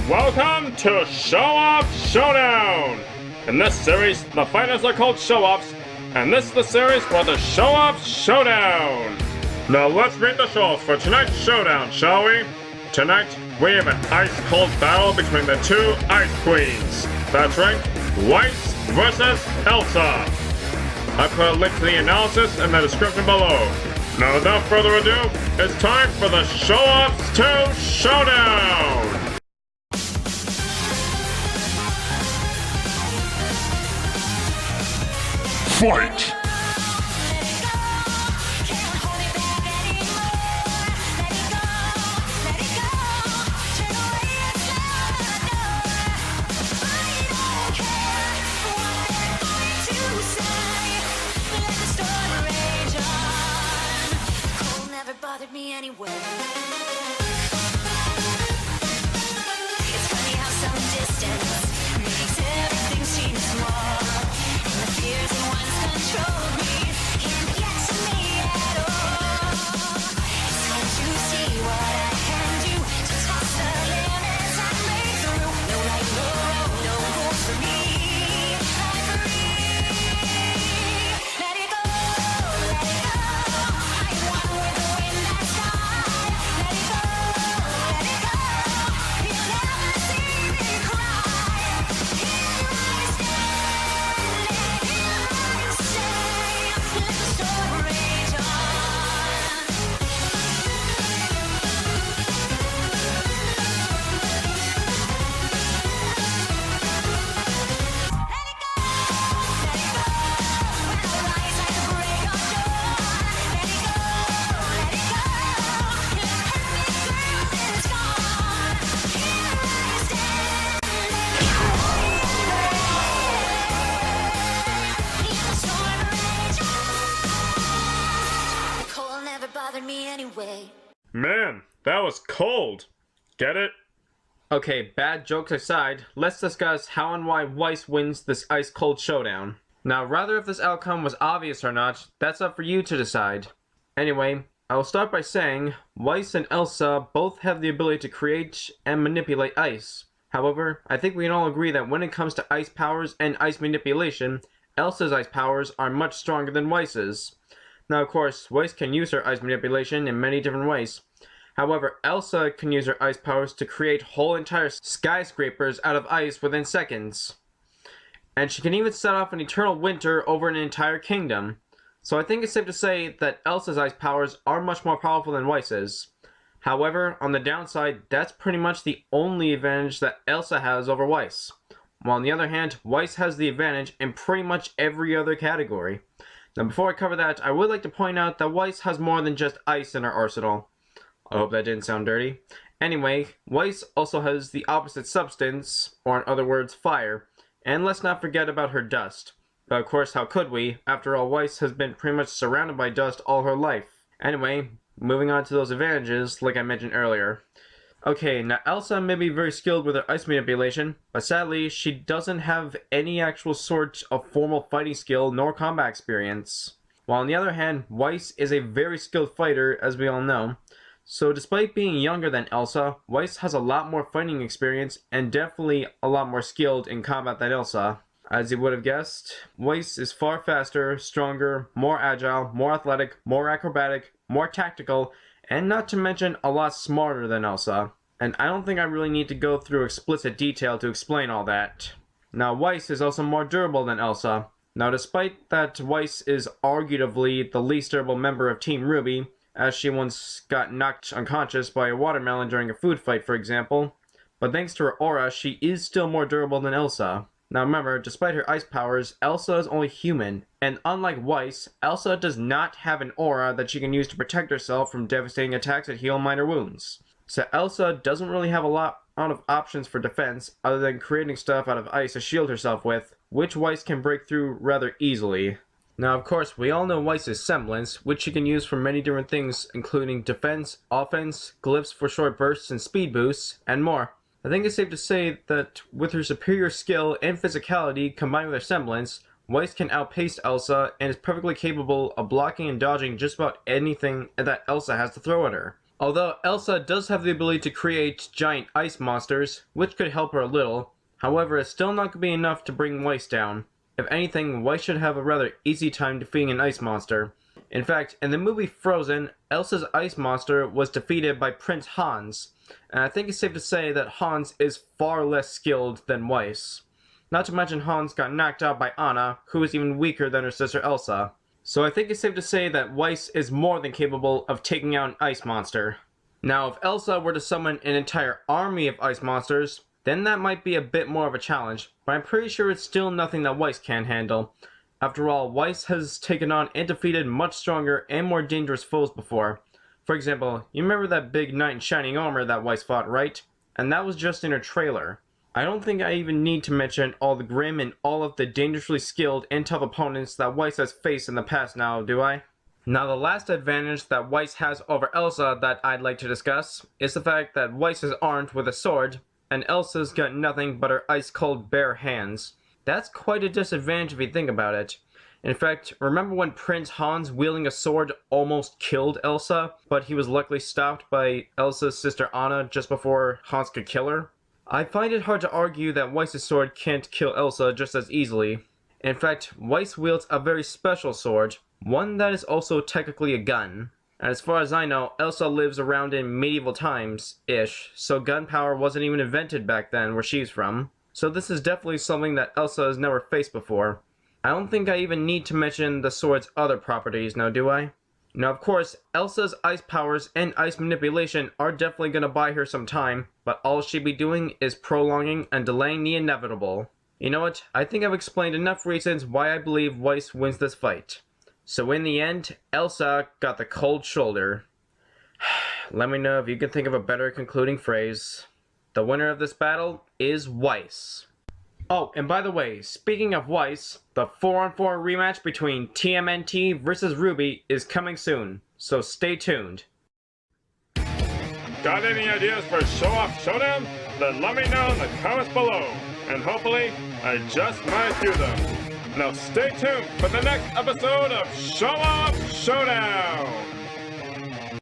Welcome to Showoff Showdown! In this series, the fighters are called Showoffs, and this is the series for the Showoff Showdown! Now let's meet the Showoffs for tonight's showdown, shall we? Tonight, we have an ice-cold battle between the two Ice Queens. That's right, Weiss vs Elsa. I put a link to the analysis in the description below. Now without further ado, it's time for the Showoffs 2 Showdown! Fight! Bothered me anyway. It's funny how some distance makes everything seem small, and the fears that once controlled me can't get to me at all. It's time to see what I can do to toss the limits I break through. No right, no wrong, no rules for me. I'm free. Let it go, let it go. I'm one with the wind. Me anyway. Man, that was cold. Get it? Okay, bad jokes aside, let's discuss how and why Weiss wins this ice-cold showdown. Now, rather if this outcome was obvious or not, that's up for you to decide. Anyway, I will start by saying, Weiss and Elsa both have the ability to create and manipulate ice. However, I think we can all agree that when it comes to ice powers and ice manipulation, Elsa's ice powers are much stronger than Weiss's. Now, of course, Weiss can use her ice manipulation in many different ways. However, Elsa can use her ice powers to create whole entire skyscrapers out of ice within seconds. And she can even set off an eternal winter over an entire kingdom. So I think it's safe to say that Elsa's ice powers are much more powerful than Weiss's. However, on the downside, that's pretty much the only advantage that Elsa has over Weiss. While on the other hand, Weiss has the advantage in pretty much every other category. Now before I cover that, I would like to point out that Weiss has more than just ice in her arsenal. I hope that didn't sound dirty. Anyway, Weiss also has the opposite substance, or in other words, fire. And let's not forget about her dust. But of course, how could we? After all, Weiss has been pretty much surrounded by dust all her life. Anyway, moving on to those advantages, like I mentioned earlier. Okay, now Elsa may be very skilled with her ice manipulation, but sadly, she doesn't have any actual sort of formal fighting skill nor combat experience. While on the other hand, Weiss is a very skilled fighter, as we all know. So despite being younger than Elsa, Weiss has a lot more fighting experience and definitely a lot more skilled in combat than Elsa. As you would have guessed, Weiss is far faster, stronger, more agile, more athletic, more acrobatic, more tactical, and not to mention a lot smarter than Elsa. And I don't think I really need to go through explicit detail to explain all that. Now Weiss is also more durable than Elsa. Now despite that Weiss is arguably the least durable member of Team Ruby, as she once got knocked unconscious by a watermelon during a food fight for example, but thanks to her aura she is still more durable than Elsa. Now remember, despite her ice powers, Elsa is only human, and unlike Weiss, Elsa does not have an aura that she can use to protect herself from devastating attacks that heal minor wounds. So Elsa doesn't really have a lot of options for defense other than creating stuff out of ice to shield herself with, which Weiss can break through rather easily. Now of course, we all know Weiss's semblance, which she can use for many different things including defense, offense, glyphs for short bursts and speed boosts, and more. I think it's safe to say that with her superior skill and physicality combined with her semblance, Weiss can outpace Elsa and is perfectly capable of blocking and dodging just about anything that Elsa has to throw at her. Although Elsa does have the ability to create giant ice monsters, which could help her a little, however it's still not going to be enough to bring Weiss down. If anything, Weiss should have a rather easy time defeating an ice monster. In fact, in the movie Frozen, Elsa's ice monster was defeated by Prince Hans, and I think it's safe to say that Hans is far less skilled than Weiss. Not to mention Hans got knocked out by Anna, who is even weaker than her sister Elsa. So I think it's safe to say that Weiss is more than capable of taking out an ice monster. Now if Elsa were to summon an entire army of ice monsters, then that might be a bit more of a challenge, but I'm pretty sure it's still nothing that Weiss can't handle. After all, Weiss has taken on and defeated much stronger and more dangerous foes before. For example, you remember that big knight in shining armor that Weiss fought, right? And that was just in her trailer. I don't think I even need to mention all the grim and all of the dangerously skilled and tough opponents that Weiss has faced in the past now, do I? Now the last advantage that Weiss has over Elsa that I'd like to discuss is the fact that Weiss is armed with a sword, and Elsa's got nothing but her ice-cold bare hands. That's quite a disadvantage if you think about it. In fact, remember when Prince Hans wielding a sword almost killed Elsa, but he was luckily stopped by Elsa's sister Anna just before Hans could kill her? I find it hard to argue that Weiss's sword can't kill Elsa just as easily. In fact, Weiss wields a very special sword, one that is also technically a gun. And as far as I know, Elsa lives around in medieval times-ish, so gunpowder wasn't even invented back then where she's from. So this is definitely something that Elsa has never faced before. I don't think I even need to mention the sword's other properties now, do I? Now of course, Elsa's ice powers and ice manipulation are definitely going to buy her some time, but all she'd be doing is prolonging and delaying the inevitable. You know what, I think I've explained enough reasons why I believe Weiss wins this fight. So in the end, Elsa got the cold shoulder. Let me know if you can think of a better concluding phrase. The winner of this battle is Weiss. Oh, and by the way, speaking of Weiss, the 4-on-4 rematch between TMNT versus Ruby is coming soon, so stay tuned. Got any ideas for Showoff Showdown? Then let me know in the comments below, and hopefully, I just might do them. Now stay tuned for the next episode of Showoff Showdown!